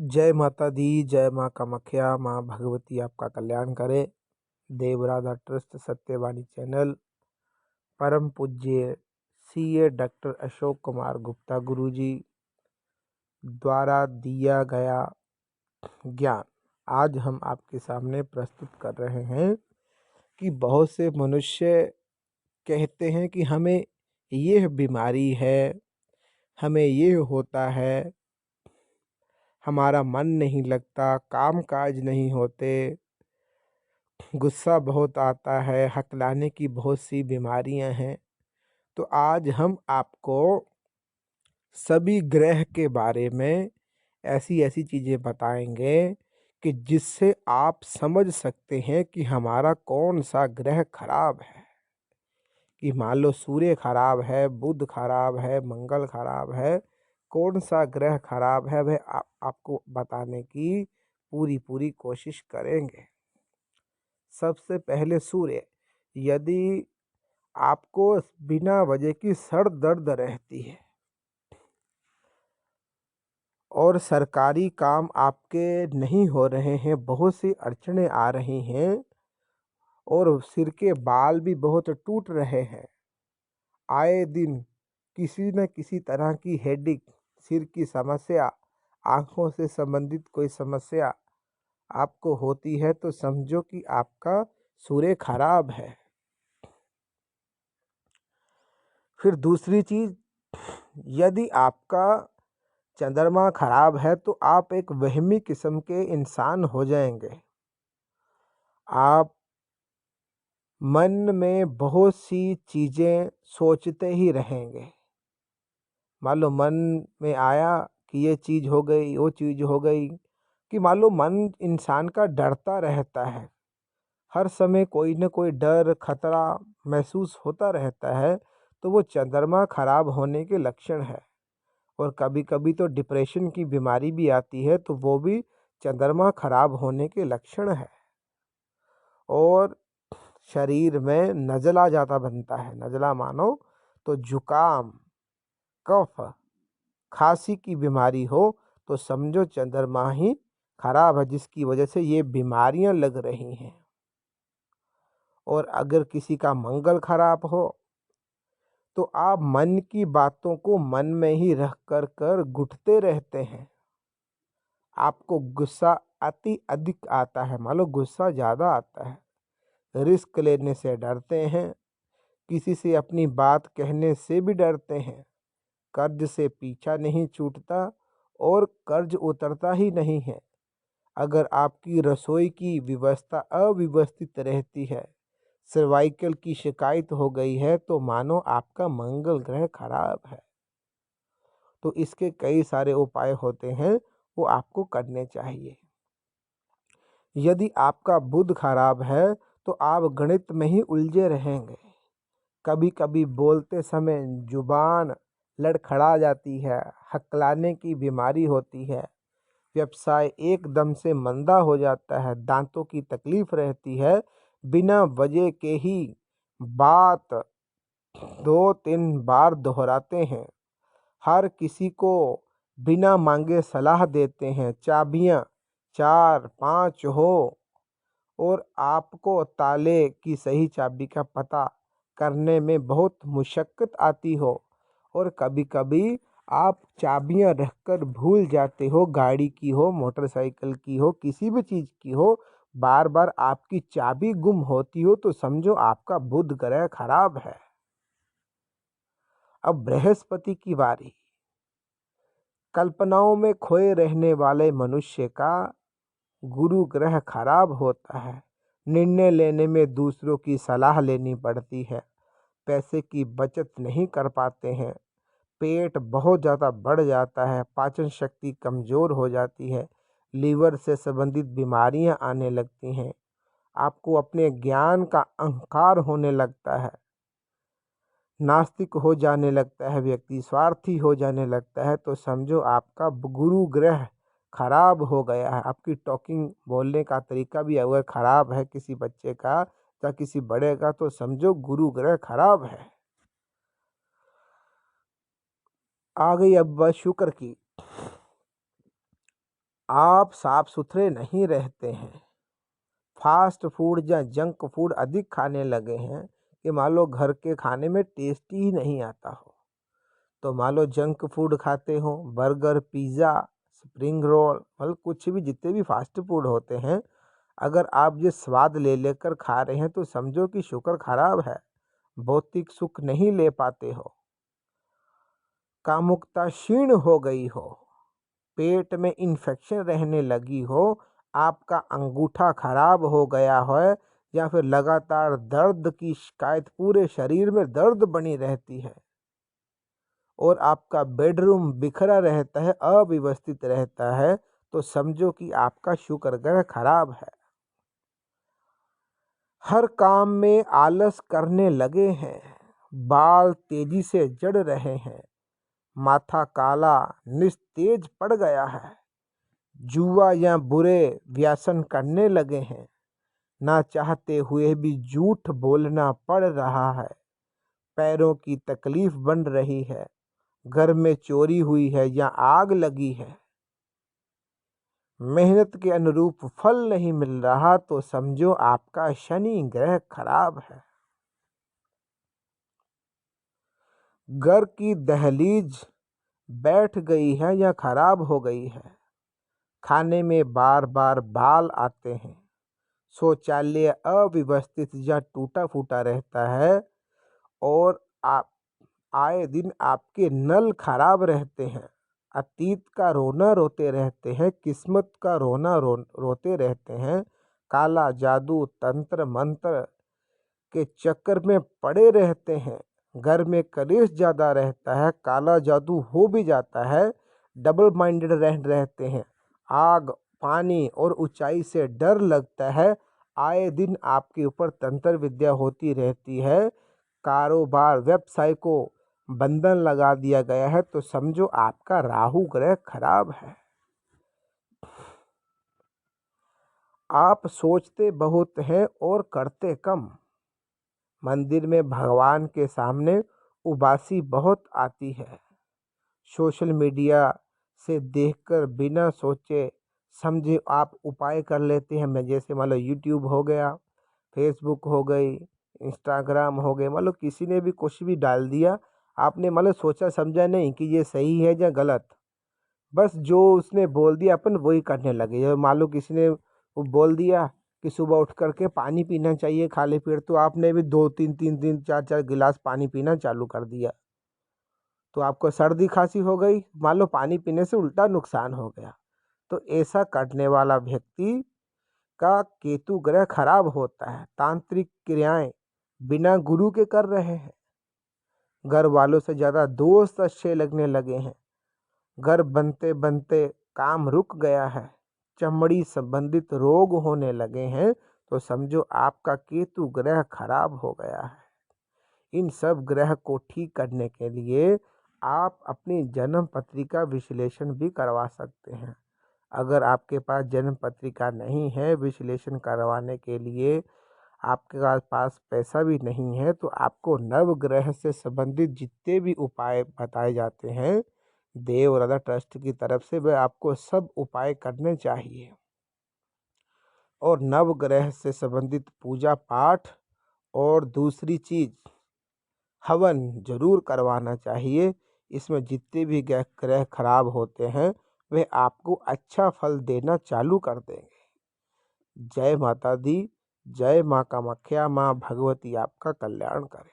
जय माता दी, जय माँ कामाख्या, माँ भगवती आपका कल्याण करे। देवराधा ट्रस्ट सत्यवाणी चैनल, परम पूज्य सीए डॉक्टर अशोक कुमार गुप्ता गुरुजी द्वारा दिया गया ज्ञान आज हम आपके सामने प्रस्तुत कर रहे हैं कि बहुत से मनुष्य कहते हैं कि हमें यह बीमारी है, हमें ये होता है, हमारा मन नहीं लगता, काम काज नहीं होते, गुस्सा बहुत आता है, हकलाने की बहुत सी बीमारियां हैं। तो आज हम आपको सभी ग्रह के बारे में ऐसी ऐसी चीज़ें बताएंगे कि जिससे आप समझ सकते हैं कि हमारा कौन सा ग्रह खराब है। कि मान लो सूर्य खराब है, बुध खराब है, मंगल खराब है, कौन सा ग्रह खराब है वह आपको बताने की पूरी पूरी कोशिश करेंगे। सबसे पहले सूर्य। यदि आपको बिना वजह की सर दर्द रहती है और सरकारी काम आपके नहीं हो रहे हैं, बहुत सी अड़चने आ रही हैं और सिर के बाल भी बहुत टूट रहे हैं, आए दिन किसी न किसी तरह की हेडेक, सिर की समस्या, आँखों से संबंधित कोई समस्या आपको होती है, तो समझो कि आपका सूर्य खराब है। फिर दूसरी चीज़, यदि आपका चंद्रमा खराब है तो आप एक वहमी किस्म के इंसान हो जाएंगे। आप मन में बहुत सी चीज़ें सोचते ही रहेंगे। मान लो मन में आया कि ये चीज़ हो गई, वो चीज़ हो गई, कि मान लो मन इंसान का डरता रहता है, हर समय कोई न कोई डर खतरा महसूस होता रहता है, तो वो चंद्रमा खराब होने के लक्षण है। और कभी कभी तो डिप्रेशन की बीमारी भी आती है, तो वो भी चंद्रमा खराब होने के लक्षण है। और शरीर में नज़ला ज़्यादा बनता है। नज़ला मानो तो जुकाम, कफ, खांसी की बीमारी हो तो समझो चंद्रमा ही खराब है, जिसकी वजह से ये बीमारियां लग रही हैं। और अगर किसी का मंगल खराब हो तो आप मन की बातों को मन में ही रख कर घुटते रहते हैं। आपको गुस्सा अति अधिक आता है, मान लो गुस्सा ज़्यादा आता है, रिस्क लेने से डरते हैं, किसी से अपनी बात कहने से भी डरते हैं, कर्ज से पीछा नहीं छूटता और कर्ज उतरता ही नहीं है। अगर आपकी रसोई की व्यवस्था अव्यवस्थित रहती है, सर्वाइकल की शिकायत हो गई है, तो मानो आपका मंगल ग्रह खराब है। तो इसके कई सारे उपाय होते हैं, वो आपको करने चाहिए। यदि आपका बुध खराब है तो आप गणित में ही उलझे रहेंगे। कभी कभी बोलते समय जुबान लड़खड़ा जाती है, हकलाने की बीमारी होती है, व्यवसाय एकदम से मंदा हो जाता है, दांतों की तकलीफ रहती है, बिना वजह के ही बात 2-3 बार दोहराते हैं, हर किसी को बिना मांगे सलाह देते हैं, चाबियां 4-5 हो और आपको ताले की सही चाबी का पता करने में बहुत मुशक्क़त आती हो, और कभी कभी आप चाबियां रखकर भूल जाते हो, गाड़ी की हो, मोटरसाइकिल की हो, किसी भी चीज़ की हो, बार बार आपकी चाबी गुम होती हो, तो समझो आपका बुध ग्रह खराब है। अब बृहस्पति की बारी। कल्पनाओं में खोए रहने वाले मनुष्य का गुरु ग्रह खराब होता है। निर्णय लेने में दूसरों की सलाह लेनी पड़ती है, पैसे की बचत नहीं कर पाते हैं, पेट बहुत ज़्यादा बढ़ जाता है, पाचन शक्ति कमज़ोर हो जाती है, लीवर से संबंधित बीमारियां आने लगती हैं, आपको अपने ज्ञान का अहंकार होने लगता है, नास्तिक हो जाने लगता है व्यक्ति, स्वार्थी हो जाने लगता है, तो समझो आपका गुरु ग्रह खराब हो गया है। आपकी टॉकिंग, बोलने का तरीका भी अगर खराब है किसी बच्चे का या किसी बड़े का, तो समझो गुरु ग्रह खराब है। आ गई अब बात शुक्र की। आप साफ सुथरे नहीं रहते हैं, फास्ट फूड या जंक फूड अधिक खाने लगे हैं कि मान लो घर के खाने में टेस्ट ही नहीं आता हो, तो मान लो जंक फूड खाते हो, बर्गर, पिज़्ज़ा, स्प्रिंग रोल, मतलब कुछ भी जितने भी फास्ट फूड होते हैं, अगर आप ये स्वाद ले लेकर खा रहे हैं तो समझो कि शुक्र खराब है, भौतिक सुख नहीं ले पाते हो, कामुकता क्षीण हो गई हो, पेट में इन्फेक्शन रहने लगी हो, आपका अंगूठा खराब हो गया है, या फिर लगातार दर्द की शिकायत, पूरे शरीर में दर्द बनी रहती है और आपका बेडरूम बिखरा रहता है, अव्यवस्थित रहता है, तो समझो कि आपका शुक्र ग्रह खराब है। हर काम में आलस करने लगे हैं, बाल तेजी से झड़ रहे हैं, माथा काला निस्तेज पड़ गया है, जुआ या बुरे व्यसन करने लगे हैं, ना चाहते हुए भी झूठ बोलना पड़ रहा है, पैरों की तकलीफ बन रही है, घर में चोरी हुई है या आग लगी है, मेहनत के अनुरूप फल नहीं मिल रहा, तो समझो आपका शनि ग्रह खराब है। घर की दहलीज बैठ गई है या खराब हो गई है, खाने में बार बार बाल आते हैं, शौचालय अव्यवस्थित या टूटा फूटा रहता है, और आप आए दिन आपके नल खराब रहते हैं, अतीत का रोना रोते रहते हैं, किस्मत का रोना रोते रहते हैं, काला जादू तंत्र मंत्र के चक्कर में पड़े रहते हैं, घर में कलेश ज़्यादा रहता है, काला जादू हो भी जाता है, डबल माइंडेड रहते हैं, आग पानी और ऊंचाई से डर लगता है, आए दिन आपके ऊपर तंत्र विद्या होती रहती है, कारोबार व्यवसाय को बंधन लगा दिया गया है, तो समझो आपका राहु ग्रह खराब है। आप सोचते बहुत हैं और करते कम, मंदिर में भगवान के सामने उबासी बहुत आती है, सोशल मीडिया से देखकर बिना सोचे समझे आप उपाय कर लेते हैं। मैं जैसे मान लो यूट्यूब हो गया, फेसबुक हो गई, इंस्टाग्राम हो गए, मान लो किसी ने भी कुछ भी डाल दिया, आपने मान लो सोचा समझा नहीं कि ये सही है या गलत, बस जो उसने बोल दिया अपन वही करने लगे। मान लो किसी ने वो बोल दिया कि सुबह उठ करके पानी पीना चाहिए खाली पेट, तो आपने भी दो तीन तीन तीन चार चार गिलास पानी पीना चालू कर दिया, तो आपको सर्दी खांसी हो गई, मान लो पानी पीने से उल्टा नुकसान हो गया। तो ऐसा करने वाला व्यक्ति का केतु ग्रह खराब होता है, तांत्रिक क्रियाएं बिना गुरु के कर रहे हैं, घर वालों से ज़्यादा दोस्त अच्छे लगने लगे हैं, घर बनते बनते काम रुक गया है, चमड़ी संबंधित रोग होने लगे हैं, तो समझो आपका केतु ग्रह खराब हो गया है। इन सब ग्रह को ठीक करने के लिए आप अपनी जन्म पत्रिका विश्लेषण भी करवा सकते हैं। अगर आपके पास जन्म पत्रिका नहीं है, विश्लेषण करवाने के लिए आपके पास पैसा भी नहीं है, तो आपको नवग्रह से संबंधित जितने भी उपाय बताए जाते हैं देव राधा ट्रस्ट की तरफ से, वह आपको सब उपाय करने चाहिए, और नवग्रह से संबंधित पूजा पाठ और दूसरी चीज़ हवन जरूर करवाना चाहिए। इसमें जितने भी ग्रह खराब होते हैं वे आपको अच्छा फल देना चालू कर देंगे। जय माता दी, जय माँ कामाख्या, माँ भगवती आपका कल्याण करे।